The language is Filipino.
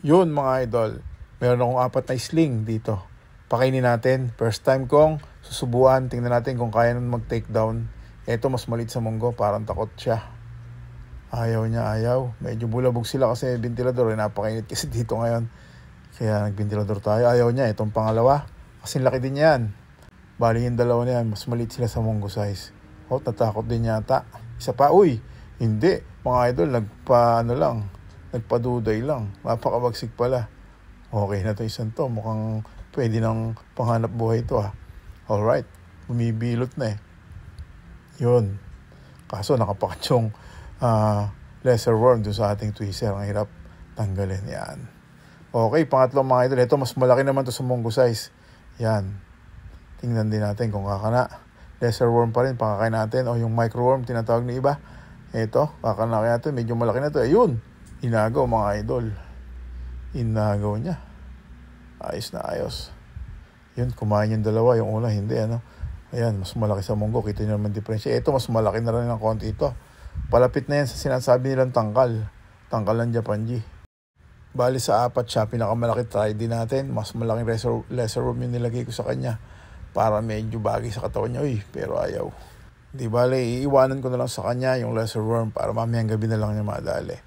Yun mga idol, meron akong 4 na sling dito. Pakainin natin. First time kong susubuan. Tingnan natin kung kaya nun mag-take down. Ito mas maliit sa munggo, parang takot siya. Ayaw niya, ayaw. Medyo bulabog sila kasi ventilador. Napakainit kasi dito ngayon. Kaya nagventilador tayo. Ayaw niya. Itong pangalawa, kasi laki din yan. Bali yung dalawa na yan, mas maliit sila sa munggo size. Natakot din yata. Isa pa, uy, hindi. Mga idol, nagpaduday lang. Mapakabagsik pala. Okay na to isang to. Mukhang pwede ng panghanap buhay to Alright. Bumibilot na Yun. Kaso nakapakat yung lesser worm doon sa ating tweezer. Ang hirap tanggalin. Yan. Okay, pangatlong mga idol. Ito mas malaki naman to sa munggo size. Yan. Tingnan din natin kung kakana. Lesser worm pa rin. Pakakain natin. O yung microworm tinatawag ni iba. Ito. Kakana natin. Medyo malaki na to. Ayun. Inagaw mga idol. Inagaw niya. Ayos na ayos. Yun, kumain yung dalawa. Yung una, hindi Ayan, mas malaki sa munggo. Kita nyo naman diferensya. Ito, mas malaki na rin ng konti ito. Palapit na yan sa sinasabi nilang tangkal. Tangkal ng Japanji. Bali sa 4 siya, pinakamalaki. Try din natin. Mas malaking lesser worm yung nilagay ko sa kanya. Para medyo bagay sa katawan niya. Uy, pero ayaw. Di bali, iiwanan ko na lang sa kanya yung lesser worm para mamayang gabi na lang niya madali.